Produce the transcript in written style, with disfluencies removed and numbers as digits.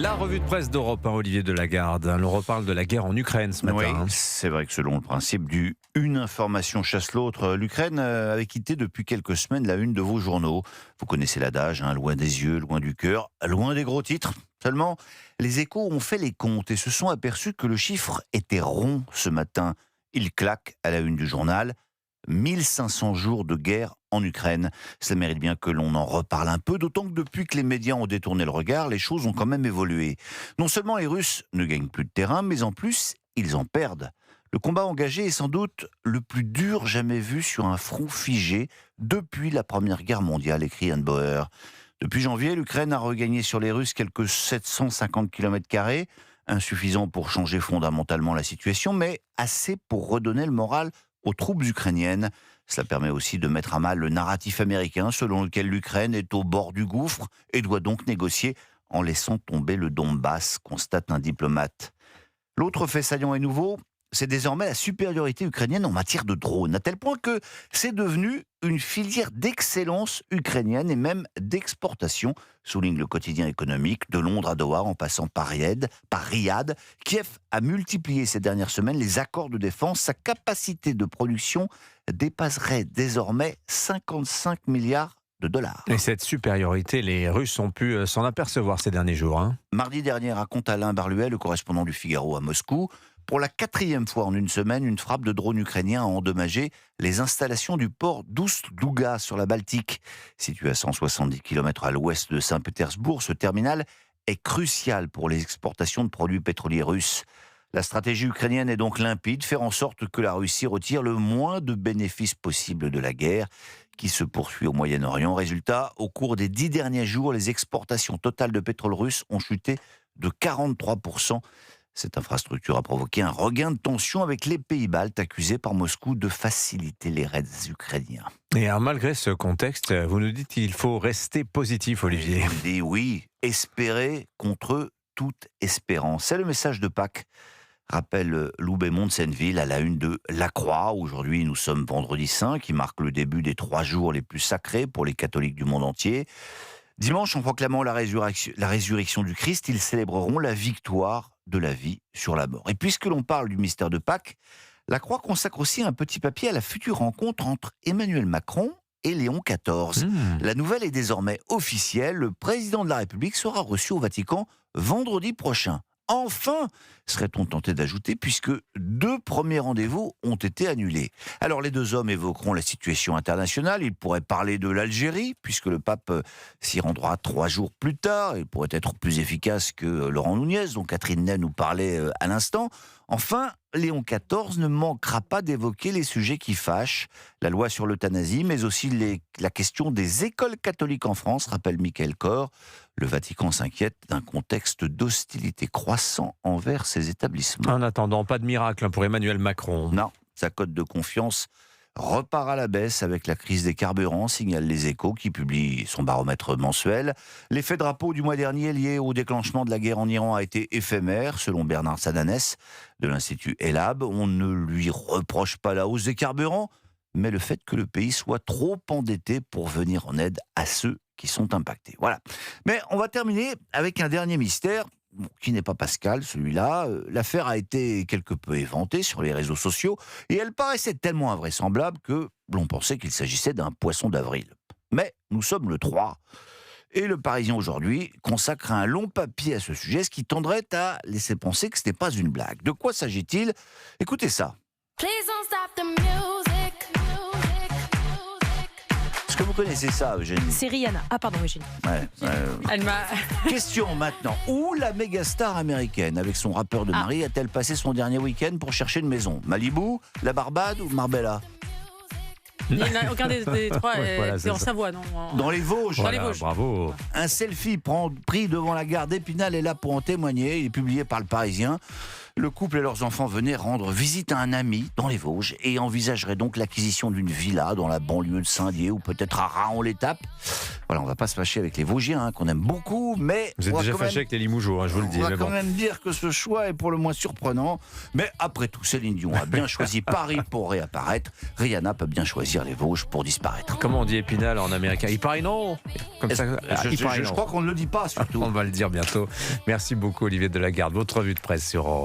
La revue de presse d'Europe, Olivier Delagarde. On reparle de la guerre en Ukraine ce matin. Oui, c'est vrai que selon le principe du « une information chasse l'autre », l'Ukraine avait quitté depuis quelques semaines la une de vos journaux. Vous connaissez l'adage, loin des yeux, loin du cœur, loin des gros titres. Seulement, les Échos ont fait les comptes et se sont aperçus que le chiffre était rond ce matin. Il claque à la une du journal. 1500 jours de guerre en Ukraine. Ça mérite bien que l'on en reparle un peu, d'autant que depuis que les médias ont détourné le regard, les choses ont quand même évolué. Non seulement les Russes ne gagnent plus de terrain, mais en plus, ils en perdent. Le combat engagé est sans doute le plus dur jamais vu sur un front figé depuis la Première Guerre mondiale, écrit Anne Bauer. Depuis janvier, l'Ukraine a regagné sur les Russes quelques 750 km², insuffisant pour changer fondamentalement la situation, mais assez pour redonner le moral aux troupes ukrainiennes. Cela permet aussi de mettre à mal le narratif américain selon lequel l'Ukraine est au bord du gouffre et doit donc négocier en laissant tomber le Donbass, constate un diplomate. L'autre fait saillant et nouveau, c'est désormais la supériorité ukrainienne en matière de drones, à tel point que c'est devenu une filière d'excellence ukrainienne et même d'exportation, souligne le quotidien économique, de Londres à Doha en passant par Riyad. Kiev a multiplié ces dernières semaines les accords de défense. Sa capacité de production dépasserait désormais 55 milliards de dollars. Et cette supériorité, les Russes ont pu s'en apercevoir ces derniers jours. Mardi dernier, raconte Alain Barluet, le correspondant du Figaro à Moscou, pour la 4e fois en une semaine, une frappe de drone ukrainien a endommagé les installations du port d'Oust-Louga sur la Baltique. Situé à 170 km à l'ouest de Saint-Pétersbourg, ce terminal est crucial pour les exportations de produits pétroliers russes. La stratégie ukrainienne est donc limpide, faire en sorte que la Russie retire le moins de bénéfices possible de la guerre qui se poursuit au Moyen-Orient. Résultat, au cours des 10 derniers jours, les exportations totales de pétrole russe ont chuté de 43%. Cette infrastructure a provoqué un regain de tension avec les pays baltes accusés par Moscou de faciliter les raids ukrainiens. Et alors, malgré ce contexte, vous nous dites qu'il faut rester positif, Olivier. Je vous dis oui, espérer contre toute espérance. C'est le message de Pâques, rappelle Loubémont de Senneville à la une de La Croix. Aujourd'hui, nous sommes vendredi saint, qui marque le début des 3 jours les plus sacrés pour les catholiques du monde entier. Dimanche, en proclamant la résurrection du Christ, ils célébreront la victoire de la vie sur la mort. Et puisque l'on parle du mystère de Pâques, La Croix consacre aussi un petit papier à la future rencontre entre Emmanuel Macron et Léon XIV. La nouvelle est désormais officielle, le président de la République sera reçu au Vatican vendredi prochain. Enfin, serait-on tenté d'ajouter, puisque 2 premiers rendez-vous ont été annulés. Alors les 2 hommes évoqueront la situation internationale, ils pourraient parler de l'Algérie, puisque le pape s'y rendra 3 jours plus tard, il pourrait être plus efficace que Laurent Nunez, dont Catherine Ney nous parlait à l'instant. Enfin, Léon XIV ne manquera pas d'évoquer les sujets qui fâchent, la loi sur l'euthanasie, mais aussi la question des écoles catholiques en France, rappelle Michael Corr. Le Vatican s'inquiète d'un contexte d'hostilité croissant envers ces établissements. En attendant, pas de miracle pour Emmanuel Macron. Non, sa cote de confiance repart à la baisse avec la crise des carburants, signale Les Échos qui publie son baromètre mensuel. L'effet drapeau du mois dernier lié au déclenchement de la guerre en Iran a été éphémère, selon Bernard Sadanès de l'Institut Elab. On ne lui reproche pas la hausse des carburants, mais le fait que le pays soit trop endetté pour venir en aide à ceux qui sont impactés. Voilà. Mais on va terminer avec un dernier mystère, qui n'est pas Pascal, celui-là. L'affaire a été quelque peu éventée sur les réseaux sociaux et elle paraissait tellement invraisemblable que l'on pensait qu'il s'agissait d'un poisson d'avril. Mais nous sommes le 3 et le Parisien aujourd'hui consacre un long papier à ce sujet, ce qui tendrait à laisser penser que ce n'est pas une blague. De quoi s'agit-il ? Écoutez ça. Please don't stop the music. Est-ce que vous connaissez ça, Eugénie ? C'est Rihanna. Ah pardon, Eugénie. Elle m'a... Question maintenant. Où la mégastar américaine, avec son rappeur de mari, a-t-elle passé son dernier week-end pour chercher une maison ? Malibu, la Barbade ou Marbella ? Il n'y en a aucun des 3. Voilà, c'est en ça. Savoie, non ? Dans les Vosges. Dans les Voilà, Vosges. bravo. Un selfie pris devant la gare d'Épinal est là pour en témoigner. Il est publié par Le Parisien. Le couple et leurs enfants venaient rendre visite à un ami dans les Vosges et envisageraient donc l'acquisition d'une villa dans la banlieue de Saint-Dié ou peut-être à Raon-l'Étape. Voilà, on va pas se fâcher avec les Vosgiens, qu'on aime beaucoup, mais... Vous êtes déjà fâché avec les Limougeaux, je vous le dis. On va mais quand bon. même dire que ce choix est pour le moins surprenant. Mais après tout, Céline Dion a bien choisi Paris pour réapparaître. Rihanna peut bien choisir les Vosges pour disparaître. Comment on dit Épinal en américain? Il paraît non. Comme ça, Je crois qu'on ne le dit pas, surtout. On va le dire bientôt. Merci beaucoup, Olivier Delagarde. Votre revue de presse sur Europe.